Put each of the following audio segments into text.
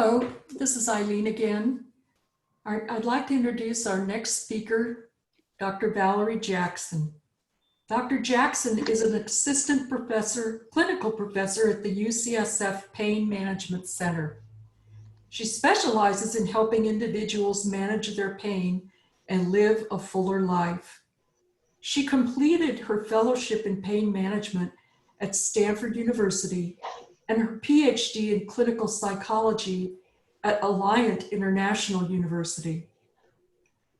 Hello, this is Eileen again. I'd like to introduce our next speaker, Dr. Valerie Jackson. Dr. Jackson is an assistant professor, clinical professor at the UCSF Pain Management Center. She specializes in helping individuals manage their pain and live a fuller life. She completed her fellowship in pain management at Stanford University and her PhD in clinical psychology at Alliant International University.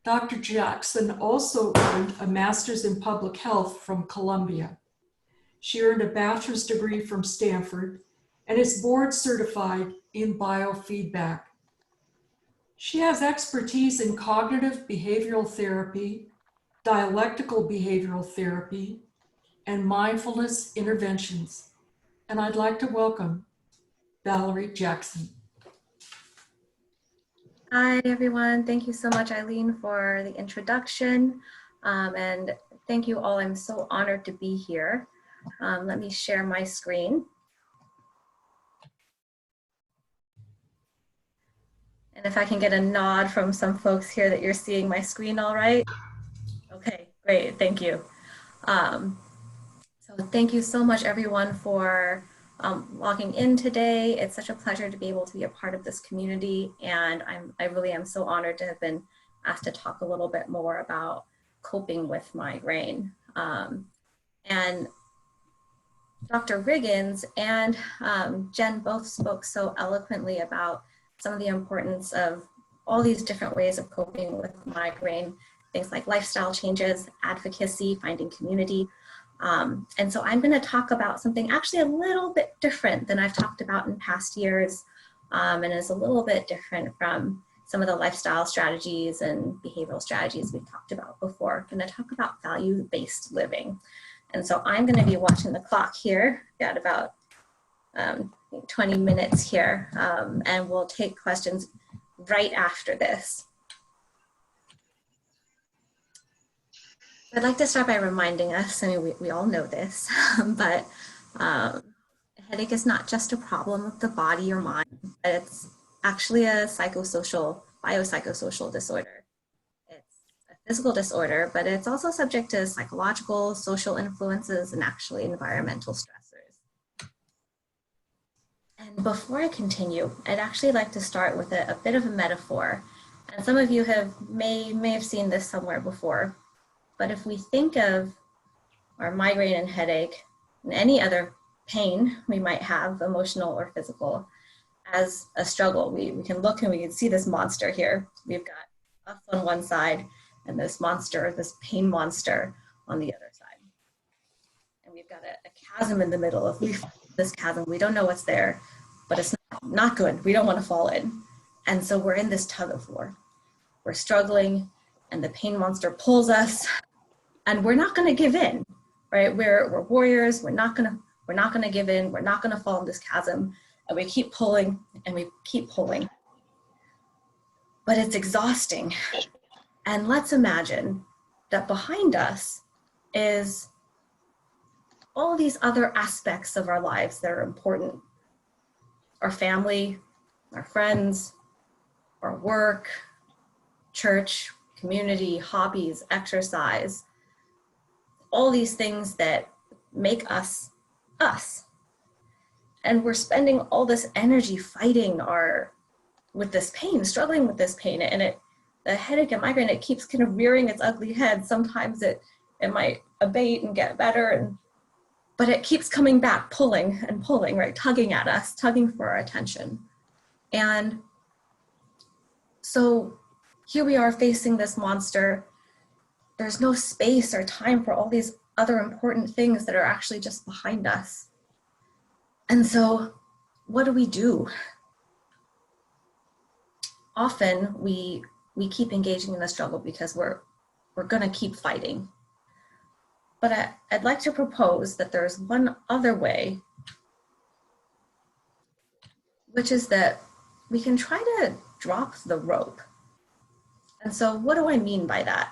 Dr. Jackson also earned a master's in public health from Columbia. She earned a bachelor's degree from Stanford and is board certified in biofeedback. She has expertise in cognitive behavioral therapy, dialectical behavioral therapy, and mindfulness interventions. And I'd like to welcome Valerie Jackson. Hi, everyone. Thank you so much, Eileen, for the introduction. And thank you all. I'm so honored to be here. Let me share my screen. And if I can get a nod from some folks here that you're seeing my screen all right. Okay, great. Thank you. So thank you so much, everyone, for logging in today. It's such a pleasure to be able to be a part of this community, and I really am so honored to have been asked to talk a little bit more about coping with migraine. And Dr. Riggins and Jenn both spoke so eloquently about some of the importance of all these different ways of coping with migraine, things like lifestyle changes, advocacy, finding community. And so I'm going to talk about something actually a little bit different than I've talked about in past years, and is a little bit different from some of the lifestyle strategies and behavioral strategies we've talked about before. I'm going to talk about value-based living. And so I'm going to be watching the clock here. Got about 20 minutes here, and we'll take questions right after this. I'd like to start by reminding us, I mean, we all know this, but a headache is not just a problem of the body or mind, but it's actually a biopsychosocial disorder. It's a physical disorder, but it's also subject to psychological, social influences, and actually environmental stressors. And before I continue, I'd actually like to start with a bit of a metaphor. And some of you may have seen this somewhere before. But if we think of our migraine and headache and any other pain we might have, emotional or physical, as a struggle, we can look and we can see this monster here. We've got us on one side and this monster, this pain monster on the other side. And we've got a chasm in the middle. If we fall into this chasm, we don't know what's there, but it's not good. We don't want to fall in. And so we're in this tug of war. We're struggling and the pain monster pulls us. And we're not going to give in, right? We're warriors. We're not going to give in. We're not going to fall in this chasm. And we keep pulling and we keep pulling. But it's exhausting. And let's imagine that behind us is all these other aspects of our lives that are important. Our family, our friends, our work, church, community, hobbies, exercise, all these things that make us us. And we're spending all this energy fighting with this pain, struggling with this pain. And the headache and migraine, it keeps kind of rearing its ugly head. Sometimes it might abate and get better, but it keeps coming back, pulling and pulling, right? Tugging at us, tugging for our attention. And so here we are facing this monster. There's no space or time for all these other important things that are actually just behind us. And so what do? Often we keep engaging in the struggle because we're going to keep fighting. But I'd like to propose that there's one other way, which is that we can try to drop the rope. And so what do I mean by that?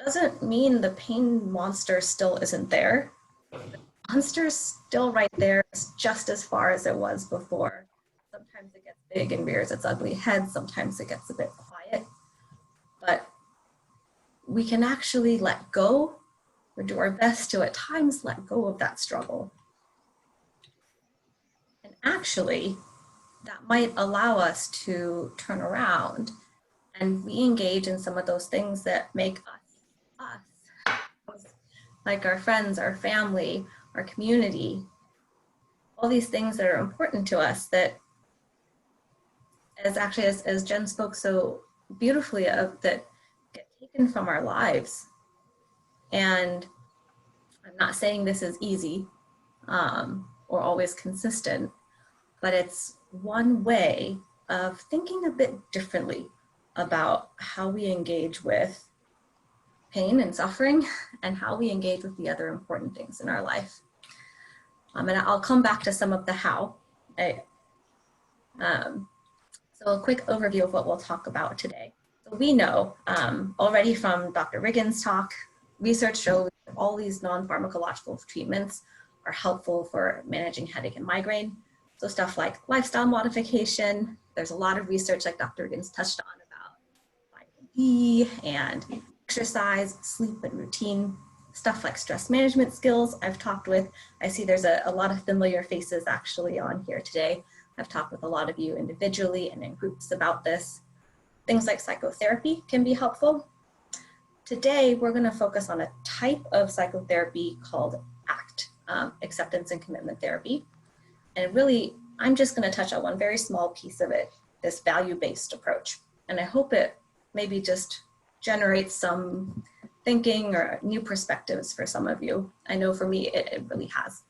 Doesn't mean the pain monster still isn't there. The monster's still right there. It's just as far as it was before. Sometimes it gets big and rears its ugly head. Sometimes it gets a bit quiet, but we can actually let go or do our best to at times let go of that struggle. And actually, that might allow us to turn around and re-engage in some of those things that make us, like our friends, our family, our community, all these things that are important to us that, as Jenn spoke so beautifully of, that get taken from our lives. And I'm not saying this is easy or always consistent, but it's one way of thinking a bit differently about how we engage with pain and suffering and how we engage with the other important things in our life. And I'll come back to some of the how. So a quick overview of what we'll talk about today. So we know already from Dr. Riggins' talk, research shows that all these non-pharmacological treatments are helpful for managing headache and migraine. So stuff like lifestyle modification, there's a lot of research like Dr. Riggins touched on about vitamin D and exercise, sleep and routine, stuff like stress management skills I've talked with. I see there's a lot of familiar faces actually on here today. I've talked with a lot of you individually and in groups about this. Things like psychotherapy can be helpful. Today, we're going to focus on a type of psychotherapy called ACT, acceptance and commitment therapy. And really, I'm just going to touch on one very small piece of it, this value-based approach. And I hope it maybe just generates some thinking or new perspectives for some of you. I know for me, it really has.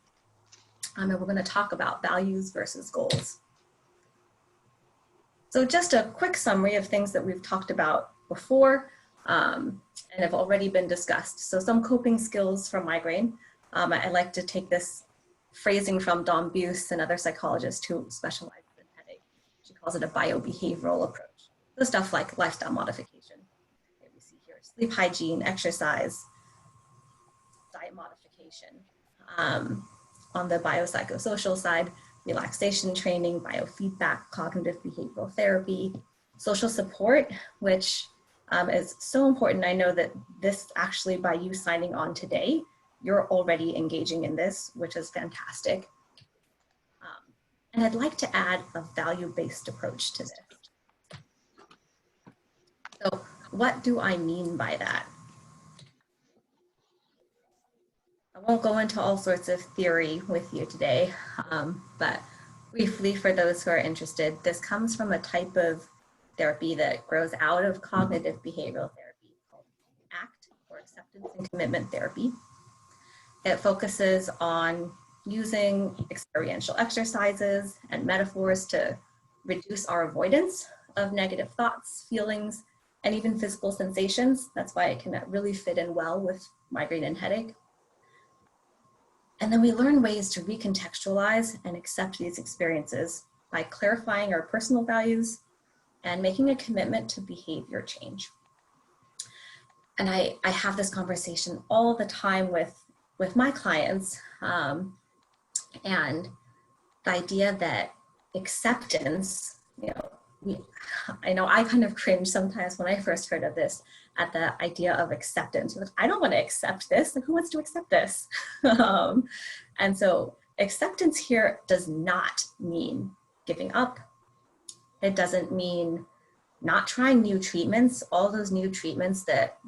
And we're going to talk about values versus goals. So just a quick summary of things that we've talked about before and have already been discussed. So some coping skills for migraine. I like to take this phrasing from Dawn Buse, another psychologist who specializes in headache. She calls it a biobehavioral approach. So stuff like lifestyle modification. Here we see here sleep hygiene, exercise, diet modification. On the biopsychosocial side, relaxation training, biofeedback, cognitive behavioral therapy, social support, which is so important. I know that this actually, by you signing on today, you're already engaging in this, which is fantastic. And I'd like to add a value-based approach to this. So what do I mean by that? I won't go into all sorts of theory with you today, but briefly for those who are interested, this comes from a type of therapy that grows out of cognitive behavioral therapy called ACT, or acceptance and commitment therapy. It focuses on using experiential exercises and metaphors to reduce our avoidance of negative thoughts, feelings, and even physical sensations. That's why it can really fit in well with migraine and headache. And then we learn ways to recontextualize and accept these experiences by clarifying our personal values and making a commitment to behavior change. And I have this conversation all the time with my clients, and the idea that acceptance, I know I kind of cringe sometimes when I first heard of this, at the idea of acceptance. I don't want to accept this. Like, who wants to accept this? And so acceptance here does not mean giving up. It doesn't mean not trying new treatments, all those new treatments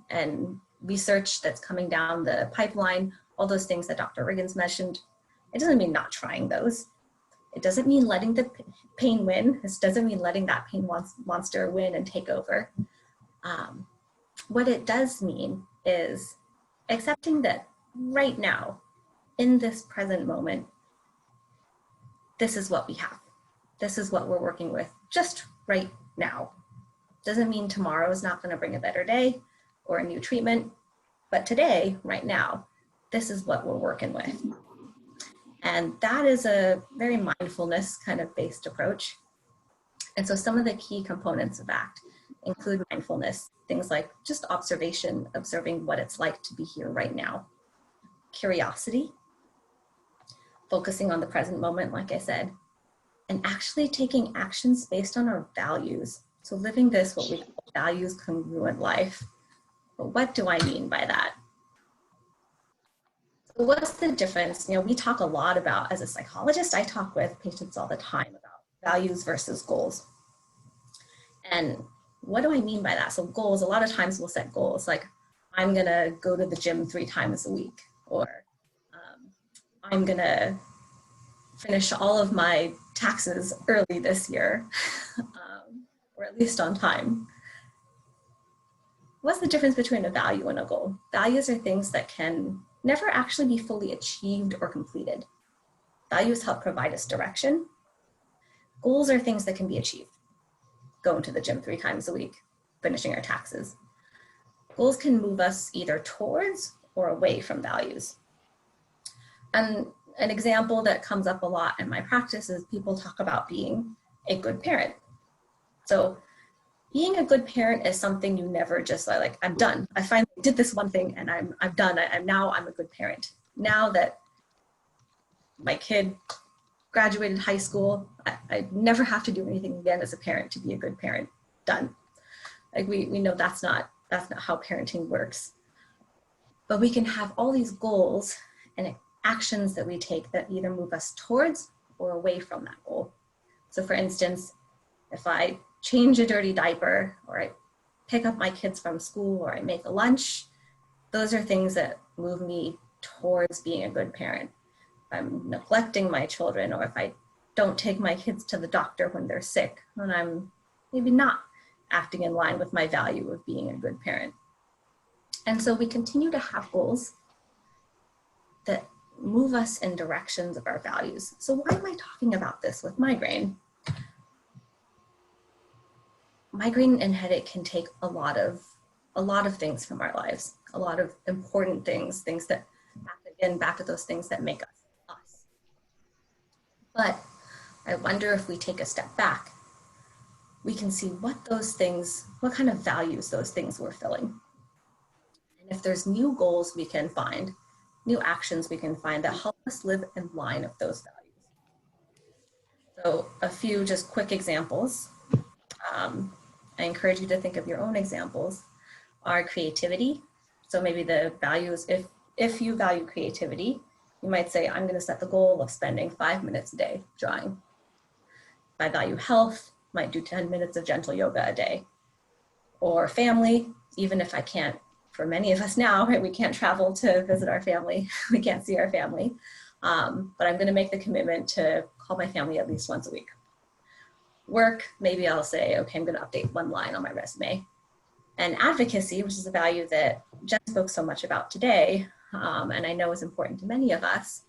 and research that's coming down the pipeline, all those things that Dr. Riggins mentioned. It doesn't mean not trying those. It doesn't mean letting the pain win. This doesn't mean letting that pain monster win and take over. What it does mean is accepting that right now, in this present moment, this is what we have. This is what we're working with just right now. Doesn't mean tomorrow is not going to bring a better day or a new treatment, but today, right now, this is what we're working with. And that is a very mindfulness kind of based approach. And so some of the key components of ACT include mindfulness, things like just observation, observing what it's like to be here right now. Curiosity, focusing on the present moment, like I said. and actually taking actions based on our values. So living this, what we call values congruent life. But what do I mean by that? So what's the difference? You know, we talk a lot about, as a psychologist, I talk with patients all the time about values versus goals. And what do I mean by that? So goals, a lot of times we'll set goals like, I'm gonna go to the gym 3 times a week, or I'm gonna finish all of my taxes early this year, or at least on time. What's the difference between a value and a goal? Values are things that can never actually be fully achieved or completed. Values help provide us direction. Goals are things that can be achieved. Going to the gym 3 times a week, finishing our taxes. Goals can move us either towards or away from values. And an example that comes up a lot in my practice is people talk about being a good parent. So being a good parent is something you never just like, I'm done. I finally did this one thing and I'm done. I'm a good parent. Now that my kid graduated high school, I never have to do anything again as a parent to be a good parent. Done. Like we know that's not how parenting works. But we can have all these goals and actions that we take that either move us towards or away from that goal. So for instance, if I change a dirty diaper, or I pick up my kids from school, or I make a lunch, those are things that move me towards being a good parent. If I'm neglecting my children, or if I don't take my kids to the doctor when they're sick, then I'm maybe not acting in line with my value of being a good parent. And so we continue to have goals that move us in directions of our values. So why am I talking about this with migraine? Migraine and headache can take a lot of things from our lives, a lot of important things that, back to those things that make us us. But I wonder if we take a step back, we can see what kind of values those things were filling. And if there's new goals we can find, new actions we can find that help us live in line with those values. So a few just quick examples. I encourage you to think of your own examples, are creativity. So maybe the values, if you value creativity, you might say, I'm gonna set the goal of spending 5 minutes a day drawing. If I value health, might do 10 minutes of gentle yoga a day. Or family, even if I can't, for many of us now, right, we can't travel to visit our family, we can't see our family, but I'm gonna make the commitment to call my family at least once a week. Work, maybe I'll say, okay, I'm gonna update 1 line on my resume. And advocacy, which is a value that Jenn spoke so much about today, and I know is important to many of us.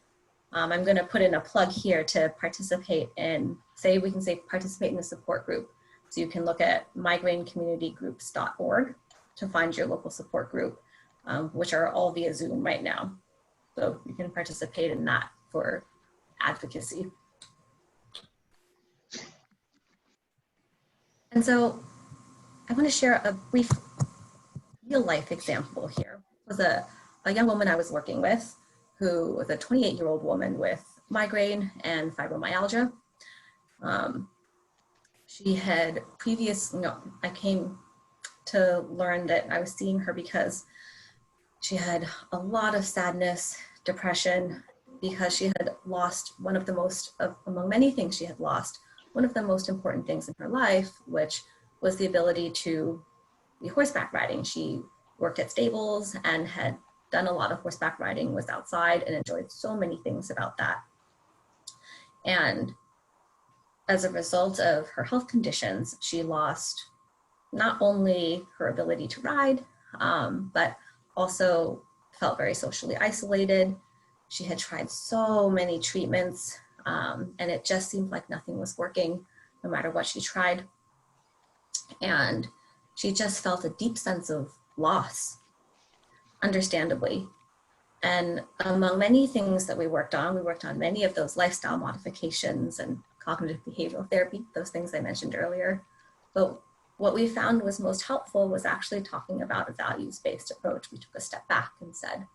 I'm gonna put in a plug here to participate in, participate in a support group. So you can look at migrainecommunitygroups.org to find your local support group, which are all via Zoom right now. So you can participate in that for advocacy. And so I want to share a brief real life example here. It was a young woman I was working with who was a 28-year-old woman with migraine and fibromyalgia. She had I came to learn that I was seeing her because she had a lot of sadness, depression, because she had lost among many things she had lost, one of the most important things in her life, which was the ability to be horseback riding. She worked at stables and had done a lot of horseback riding, was outside and enjoyed so many things about that. And as a result of her health conditions, she lost not only her ability to ride, but also felt very socially isolated. She had tried so many treatments, and it just seemed like nothing was working, no matter what she tried. And she just felt a deep sense of loss, understandably. And among many things that we worked on many of those lifestyle modifications and cognitive behavioral therapy, those things I mentioned earlier. But what we found was most helpful was actually talking about a values-based approach. We took a step back and said,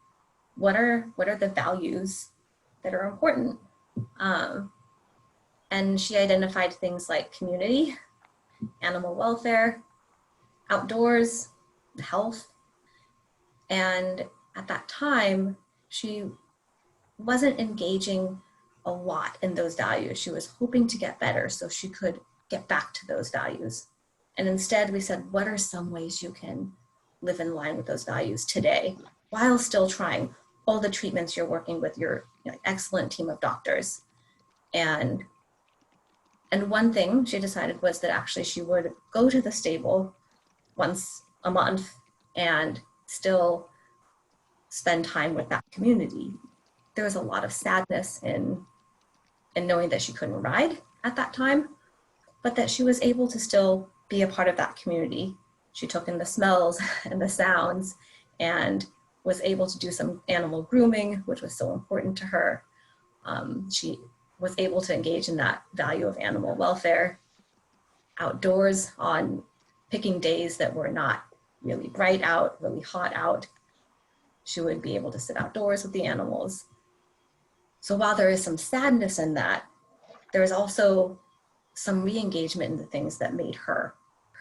what are the values that are important? And And she identified things like community, animal welfare, outdoors, health. And at that time, she wasn't engaging a lot in those values. She was hoping to get better so she could get back to those values. And instead we said, what are some ways you can live in line with those values today while still trying all the treatments you're working with your excellent team of doctors? And one thing she decided was that actually she would go to the stable once a month and still spend time with that community. There was a lot of sadness in knowing that she couldn't ride at that time, but that she was able to still be a part of that community. She took in the smells and the sounds and was able to do some animal grooming, which was so important to her. She was able to engage in that value of animal welfare, outdoors on picking days that were not really bright out, really hot out. She would be able to sit outdoors with the animals. So while there is some sadness in that, there is also some re-engagement in the things that made her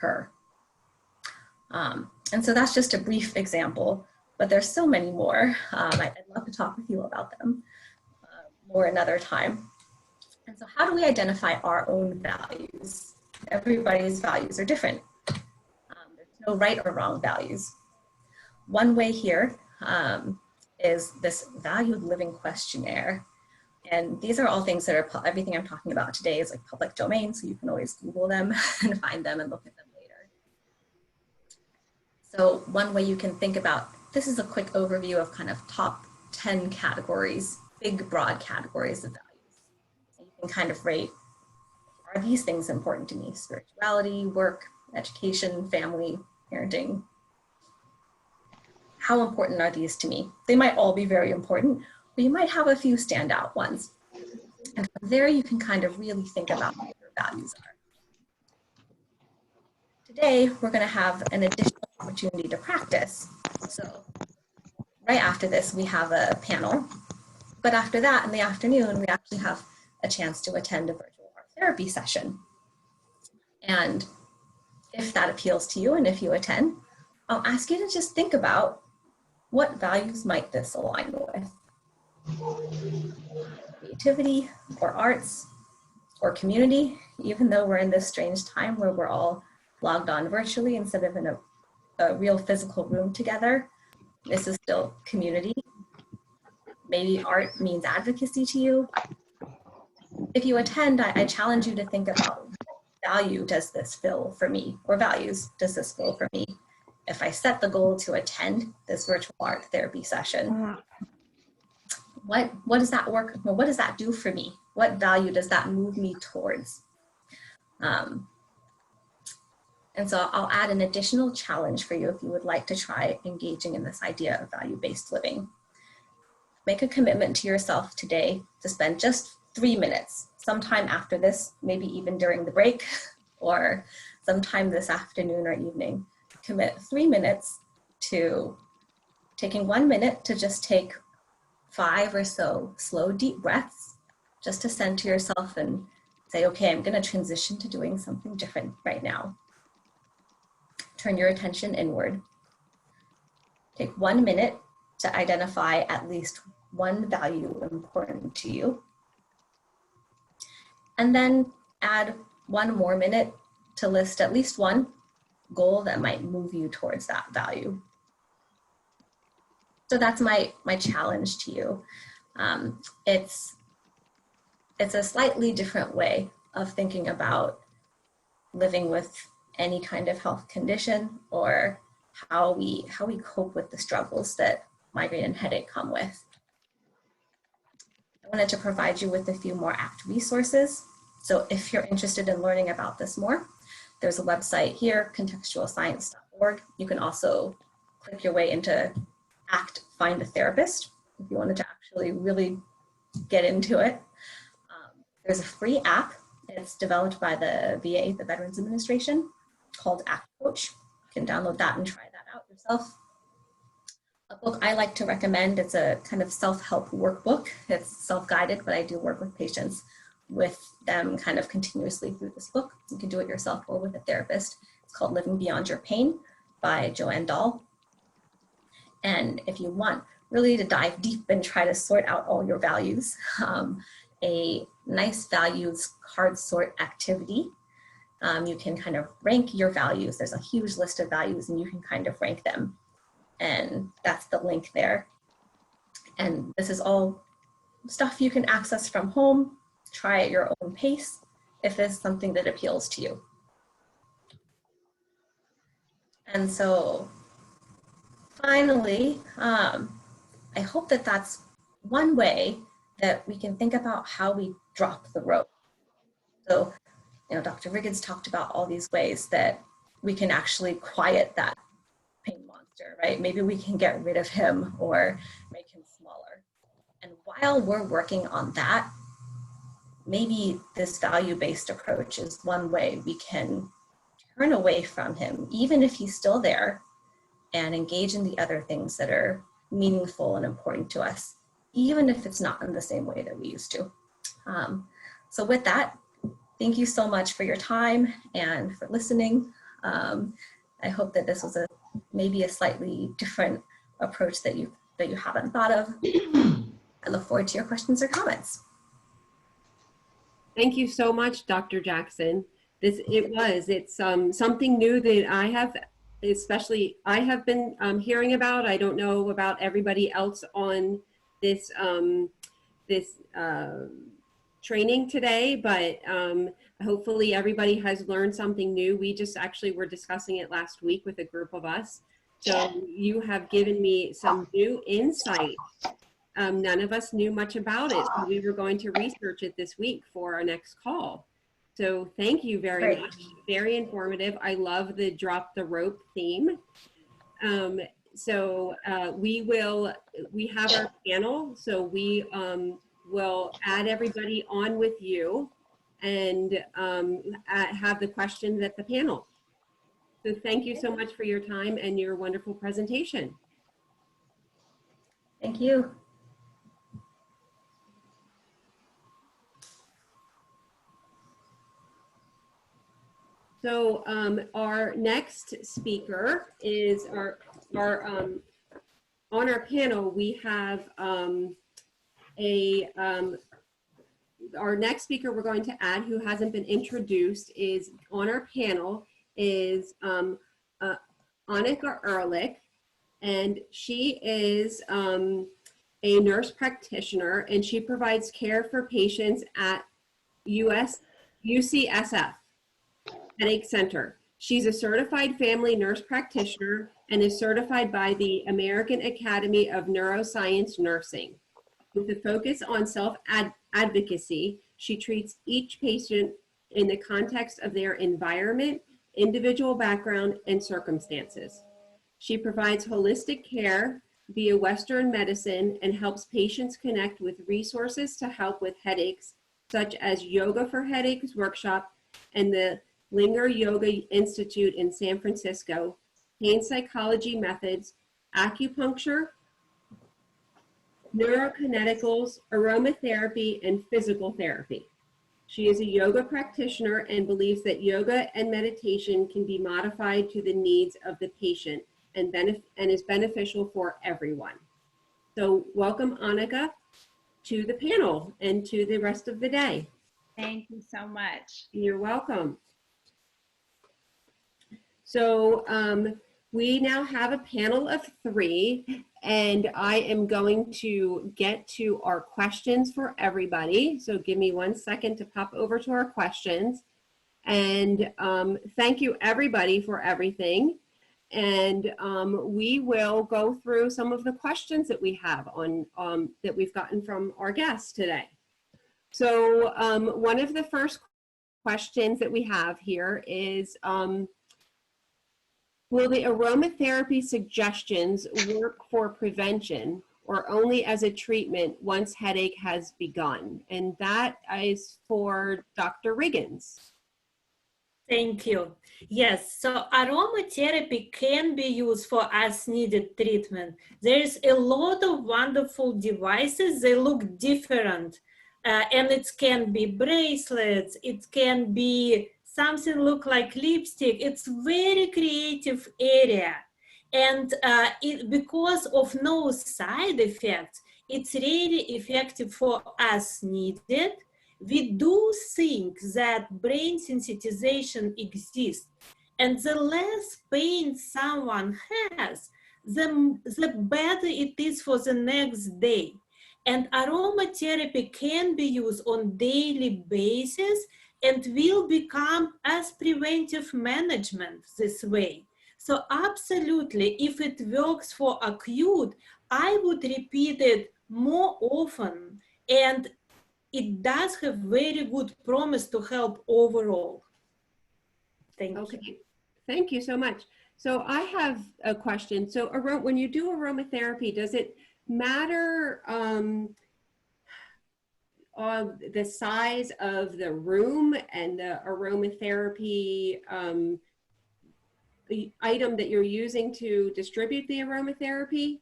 her. And so that's just a brief example, but there's so many more. I'd love to talk with you about them more another time. And so how do we identify our own values? Everybody's values are different. There's no right or wrong values. One way here is this valued living questionnaire. And these are all things that are, everything I'm talking about today is like public domain, so you can always Google them and find them and look at them later. So one way you can think about, this is a quick overview of kind of top 10 categories, big broad categories of values. And you can kind of rate, are these things important to me? Spirituality, work, education, family, parenting. How important are these to me? They might all be very important, but you might have a few standout ones. And from there, you can kind of really think about what your values are. Today, we're going to have an additional opportunity to practice. So right after this, we have a panel. But after that, in the afternoon, we actually have a chance to attend a virtual art therapy session. And if that appeals to you and if you attend, I'll ask you to just think about what values might this align with? Creativity or arts or community, even though we're in this strange time where we're all logged on virtually instead of in a real physical room together, this is still community. Maybe art means advocacy to you. If you attend, I challenge you to think about what value does this fill for me, or values does this fill for me? If I set the goal to attend this virtual art therapy session, what does that work? What does that do for me? What value does that move me towards? And so I'll add an additional challenge for you if you would like to try engaging in this idea of value-based living. Make a commitment to yourself today to spend just 3 minutes, sometime after this, maybe even during the break, or sometime this afternoon or evening. Commit 3 minutes to taking 1 minute to just take 5 or so slow, deep breaths, just to center yourself and say, okay, I'm going to transition to doing something different right now. Turn your attention inward. Take 1 minute to identify at least one value important to you. And then add 1 more minute to list at least one goal that might move you towards that value. So that's my challenge to you. It's a slightly different way of thinking about living with any kind of health condition, or how we cope with the struggles that migraine and headache come with. I wanted to provide you with a few more ACT resources. So if you're interested in learning about this more, there's a website here, contextualscience.org. You can also click your way into ACT Find a Therapist if you wanted to actually really get into it. There's a free app. It's developed by the VA, the Veterans Administration, called ACT Coach. You can download that and try that out yourself. A book I like to recommend, it's a kind of self-help workbook. It's self-guided, but I do work with patients with them kind of continuously through this book. You can do it yourself or with a therapist. It's called Living Beyond Your Pain by Joanne Dahl. And if you want really to dive deep and try to sort out all your values, a nice values card sort activity. You can kind of rank your values. There's a huge list of values and you can kind of rank them. And that's the link there. And this is all stuff you can access from home. Try at your own pace if it's something that appeals to you. And so finally, I hope that that's one way that we can think about how we drop the rope. So, you know, Dr. Riggins talked about all these ways that we can actually quiet that pain monster, right? Maybe we can get rid of him or make him smaller. And while we're working on that, maybe this value-based approach is one way we can turn away from him, even if he's still there, and engage in the other things that are meaningful and important to us, even if it's not in the same way that we used to. So with that, thank you so much for your time and for listening. I hope that this was maybe a slightly different approach that you haven't thought of. I look forward to your questions or comments. Thank you so much, Dr. Jackson. It's something new that I have been hearing about. I don't know about everybody else on this training today, but hopefully everybody has learned something new. We just actually were discussing it last week with a group of us. So you have given me some new insight. None of us knew much about it. So we were going to research it this week for our next call. So thank you very much. Very informative. I love the drop the rope theme. We have our panel, so we will add everybody on with you and have the questions at the panel. So thank you so much for your time and your wonderful presentation. Thank you. So our next speaker is on our panel. We have our next speaker we're going to add, who hasn't been introduced, is on our panel is Annika Ehrlich, and she is a nurse practitioner, and she provides care for patients at UCSF Headache Center. She's a certified family nurse practitioner and is certified by the American Academy of Neuroscience Nursing. With a focus on self-advocacy, she treats each patient in the context of their environment, individual background, and circumstances. She provides holistic care via Western medicine and helps patients connect with resources to help with headaches, such as Yoga for Headaches workshop and the Linger Yoga Institute in San Francisco, pain psychology methods, acupuncture, neurokineticals, aromatherapy, and physical therapy. She is a yoga practitioner and believes that yoga and meditation can be modified to the needs of the patient and is beneficial for everyone. So welcome, Annika, to the panel and to the rest of the day. Thank you so much. You're welcome. So we now have a panel of 3, and I am going to get to our questions for everybody. So give me 1 second to pop over to our questions. And thank you everybody for everything. And we will go through some of the questions that we have on that we've gotten from our guests today. So one of the first questions that we have here is, will the aromatherapy suggestions work for prevention or only as a treatment once headache has begun? And that is for Dr. Riggins. Thank you. Yes, so aromatherapy can be used for as needed treatment. There's a lot of wonderful devices. They look different. And it can be bracelets, it can be something look like lipstick. It's very creative area. And because of no side effects, it's really effective for us needed. We do think that brain sensitization exists. And the less pain someone has, the better it is for the next day. And aromatherapy can be used on daily basis and will become as preventive management this way. So absolutely, if it works for acute, I would repeat it more often. And it does have very good promise to help overall. Thank you. Thank you so much. So I have a question. So when you do aromatherapy, does it matter the size of the room and the aromatherapy the item that you're using to distribute the aromatherapy?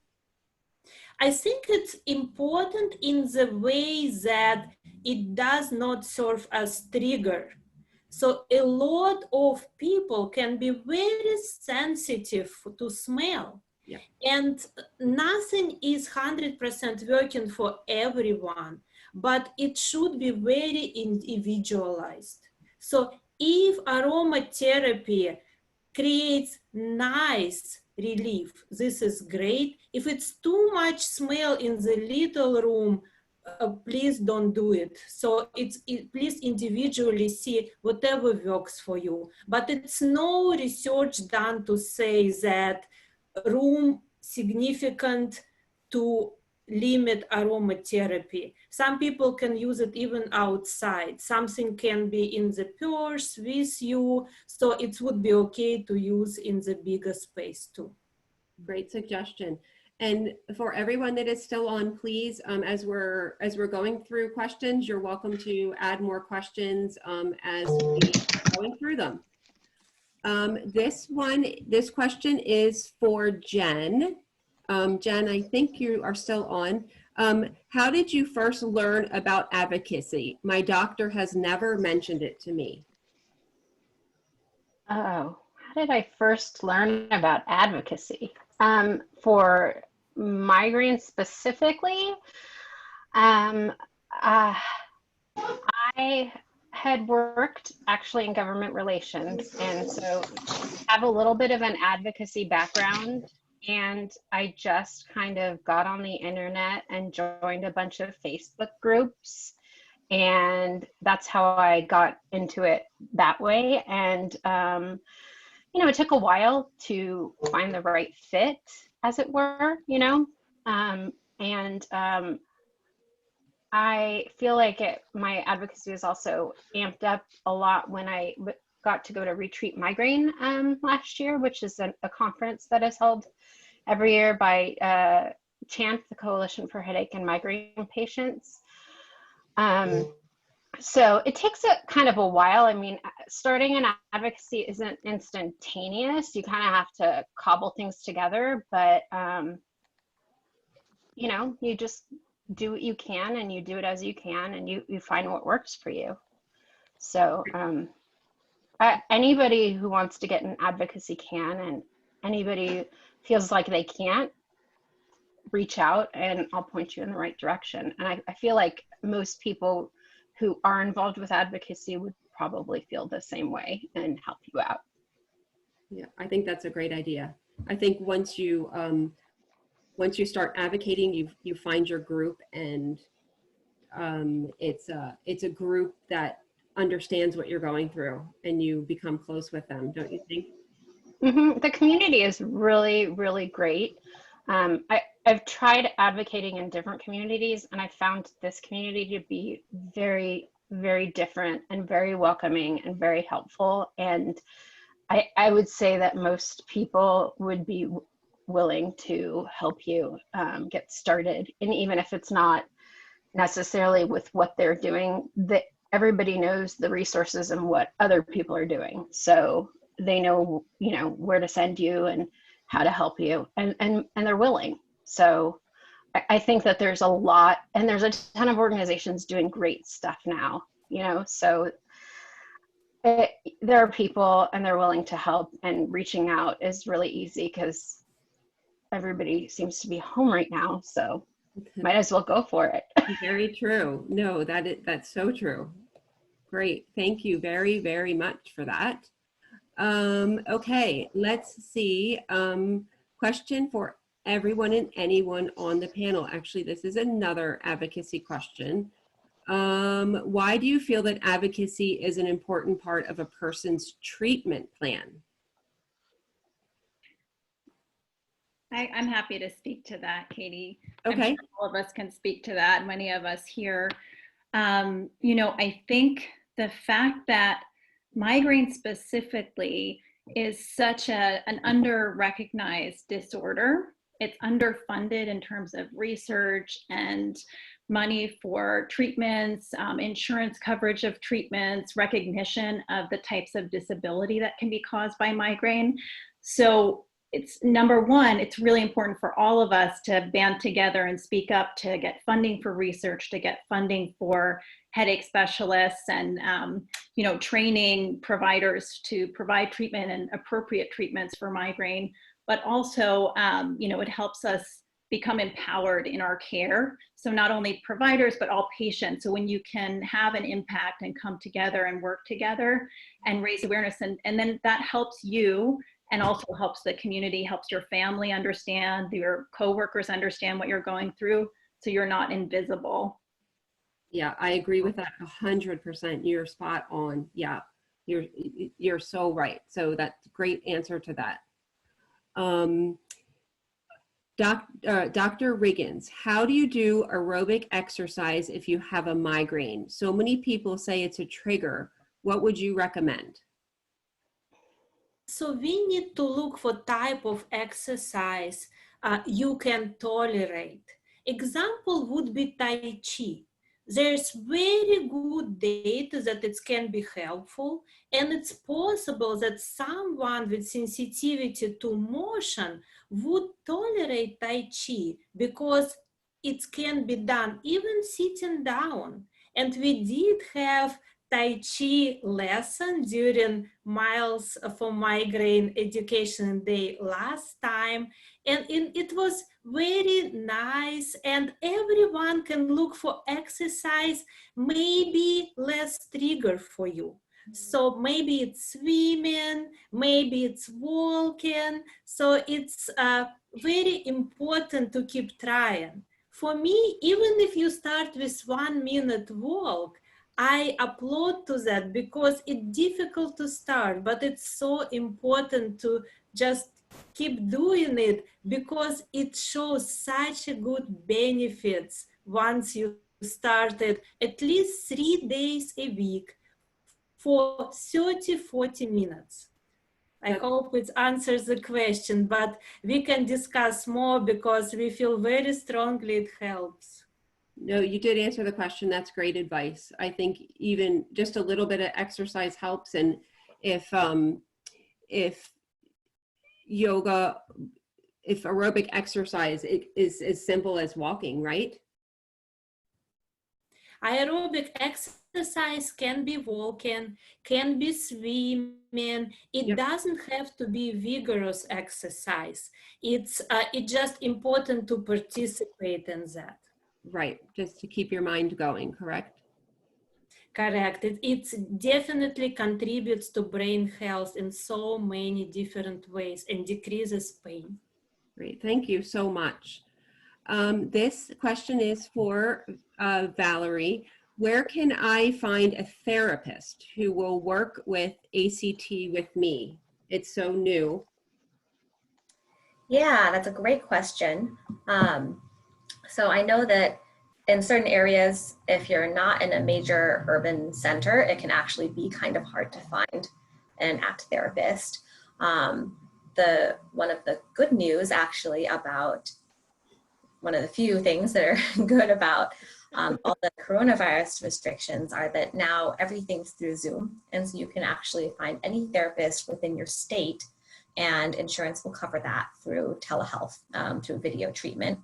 I think it's important in the way that it does not serve as trigger. So a lot of people can be very sensitive to smell. Yeah. And nothing is 100% working for everyone, but it should be very individualized. So if aromatherapy creates nice relief, this is great. If it's too much smell in the little room, please don't do it. So please individually see whatever works for you. But it's no research done to say that room significant to limit aromatherapy. Some people can use it even outside. Something can be in the purse with you. So it would be okay to use in the bigger space too. Great suggestion. And for everyone that is still on, please, as we're going through questions, you're welcome to add more questions as we are going through them. This question is for Jenn. Jenn, I think you are still on. How did you first learn about advocacy? My doctor has never mentioned it to me. Oh, how did I first learn about advocacy? For migraine specifically, I had worked actually in government relations, and so have a little bit of an advocacy background. And I just kind of got on the internet and joined a bunch of Facebook groups. And that's how I got into it that way. And, you know, it took a while to find the right fit, as it were, you know. I feel like my advocacy was also amped up a lot when I got to go to Retreat Migraine last year, which is a conference that is held every year by CHAMP, the Coalition for Headache and Migraine Patients. So it takes a kind of a while. I mean, starting an advocacy isn't instantaneous. You kind of have to cobble things together, but you know, you just do what you can and you do it as you can, and you find what works for you. So anybody who wants to get an advocacy can, and anybody feels like they can't, reach out and I'll point you in the right direction. And I feel like most people who are involved with advocacy would probably feel the same way and help you out. Yeah, I think that's a great idea. I think once you start advocating, you find your group, and it's a group that understands what you're going through, and you become close with them, don't you think? Mm-hmm. The community is really, really great. I've tried advocating in different communities, and I found this community to be very, very different and very welcoming and very helpful. And I would say that most people would be willing to help you get started. And even if it's not necessarily with what they're doing, that everybody knows the resources and what other people are doing. So they know, you know, where to send you and how to help you, and they're willing. So I think that there's a lot, and there's a ton of organizations doing great stuff now, you know, so there are people and they're willing to help, and reaching out is really easy because everybody seems to be home right now. So might as well go for it. Very true. No, that's so true. Great. Thank you very, very much for that. Okay, let's see. Question for everyone and anyone on the panel. Actually, this is another advocacy question. Why do you feel that advocacy is an important part of a person's treatment plan? I'm happy to speak to that, Katie. Okay. I'm sure all of us can speak to that, many of us here. You know, I think the fact that migraine specifically is such an under-recognized disorder. It's underfunded in terms of research and money for treatments, insurance coverage of treatments, recognition of the types of disability that can be caused by migraine. So it's number one, it's really important for all of us to band together and speak up to get funding for research, to get funding for headache specialists and you know, training providers to provide treatment and appropriate treatments for migraine. But also, you know, it helps us become empowered in our care. So not only providers, but all patients. So when you can have an impact and come together and work together and raise awareness, and then that helps you and also helps the community, helps your family understand, your coworkers understand what you're going through, so you're not invisible. Yeah, I agree with that 100%. You're spot on. Yeah, you're so right. So that's a great answer to that. Dr. Riggins, how do you do aerobic exercise if you have a migraine? So many people say it's a trigger. What would you recommend? So we need to look for type of exercise you can tolerate. Example would be Tai Chi. There's very good data that it can be helpful, and it's possible that someone with sensitivity to motion would tolerate Tai Chi because it can be done even sitting down. And we did have Tai Chi lesson during Miles for Migraine Education Day last time, and it was very nice, and everyone can look for exercise maybe less trigger for you. So maybe it's swimming, maybe it's walking. So it's very important to keep trying. For me, even if you start with 1 minute walk, I applaud to that because it's difficult to start, but it's so important to just keep doing it because it shows such a good benefits once you started at least 3 days a week for 30-40 minutes. I hope it answers the question, but we can discuss more because we feel very strongly it helps. No, you did answer the question. That's great advice. I think even just a little bit of exercise helps. And if yoga, if aerobic exercise is as simple as walking, right? Aerobic exercise can be walking, can be swimming. It doesn't have to be vigorous exercise. It's just important to participate in that. Right, just to keep your mind going, correct? Correct. It definitely contributes to brain health in so many different ways and decreases pain. Great, thank you so much. This question is for Valerie. Where can I find a therapist who will work with ACT with me? It's so new. Yeah, that's a great question. So I know that in certain areas, if you're not in a major urban center, it can actually be kind of hard to find an ACT therapist. One of the good news actually about one of the few things that are good about all the coronavirus restrictions are that now everything's through Zoom. And so you can actually find any therapist within your state, and insurance will cover that through telehealth, through video treatment.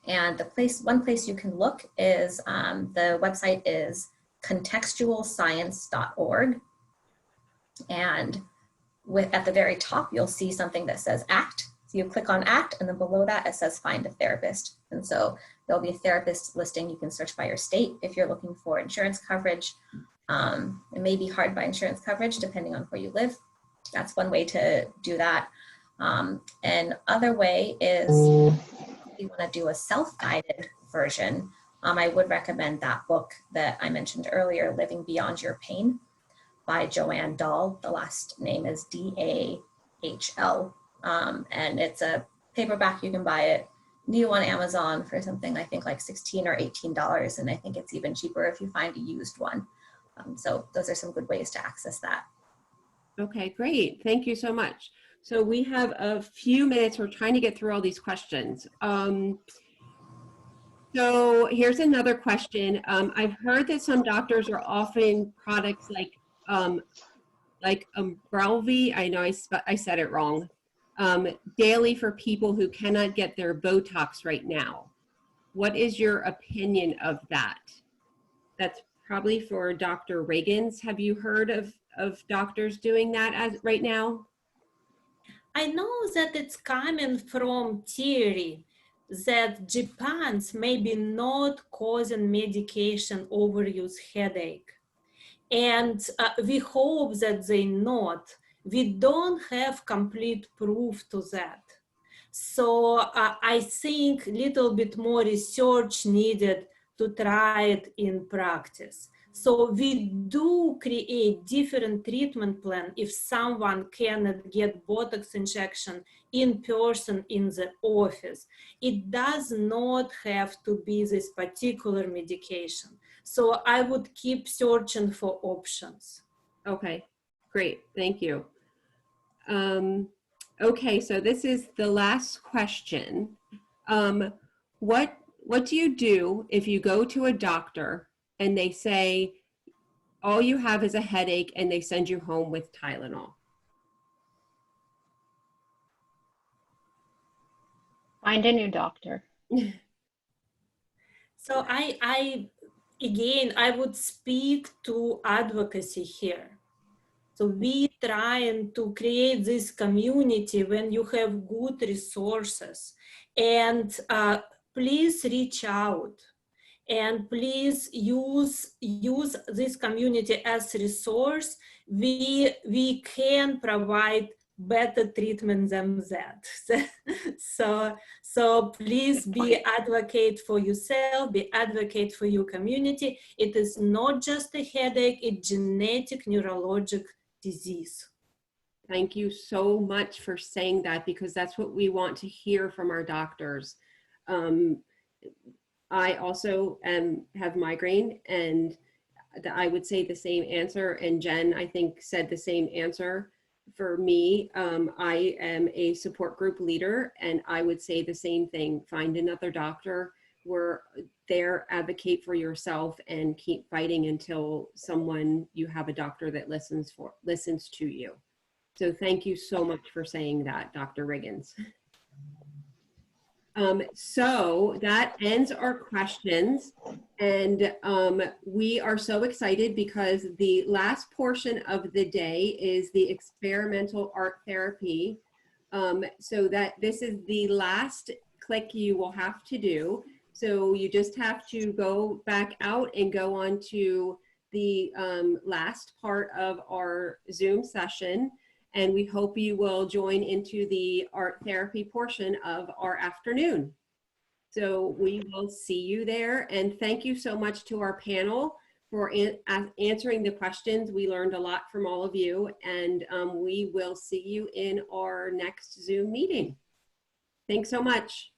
And one place you can look is, the website is contextualscience.org. And at the very top, you'll see something that says ACT. So you click on ACT, and then below that it says find a therapist. And so there'll be a therapist listing. You can search by your state if you're looking for insurance coverage. It may be hard by insurance coverage depending on where you live. That's one way to do that. And other way is if you want to do a self-guided version, I would recommend that book that I mentioned earlier, Living Beyond Your Pain by Joanne Dahl. The last name is D-A-H-L. And it's a paperback. You can buy it new on Amazon for something I think like $16 or $18. And I think it's even cheaper if you find a used one. So those are some good ways to access that. Okay, great. Thank you so much. So we have a few minutes. We're trying to get through all these questions. So here's another question. I've heard that some doctors are offering products like Ubrelvy, I know I said it wrong, daily for people who cannot get their Botox right now. What is your opinion of that? That's probably for Dr. Riggins. Have you heard of doctors doing that right now? I know that it's coming from theory that Japan's maybe not causing medication overuse headache. And we hope that they not. We don't have complete proof to that. So I think a little bit more research needed to try it in practice. So we do create different treatment plan if someone cannot get Botox injection in person in the office. It does not have to be this particular medication. So I would keep searching for options. Okay, great, thank you. Okay, so this is the last question. What do you do if you go to a doctor and they say, all you have is a headache, and they send you home with Tylenol? Find a new doctor. So I would speak to advocacy here. So we trying to create this community when you have good resources, and please reach out. And please use this community as a resource. We can provide better treatment than that. So please be advocate for yourself, be advocate for your community. It is not just a headache, it's genetic neurologic disease. Thank you so much for saying that, because that's what we want to hear from our doctors. I also have migraine, and I would say the same answer. And Jen, I think, said the same answer. For me, I am a support group leader, and I would say the same thing. Find another doctor. We're there, advocate for yourself, and keep fighting until you have a doctor that listens to you. So thank you so much for saying that, Dr. Riggins. So that ends our questions, and we are so excited because the last portion of the day is the experimental art therapy. So that this is the last click you will have to do. So you just have to go back out and go on to the last part of our Zoom session. And we hope you will join into the art therapy portion of our afternoon. So we will see you there. And thank you so much to our panel for answering the questions. We learned a lot from all of you, and we will see you in our next Zoom meeting. Thanks so much.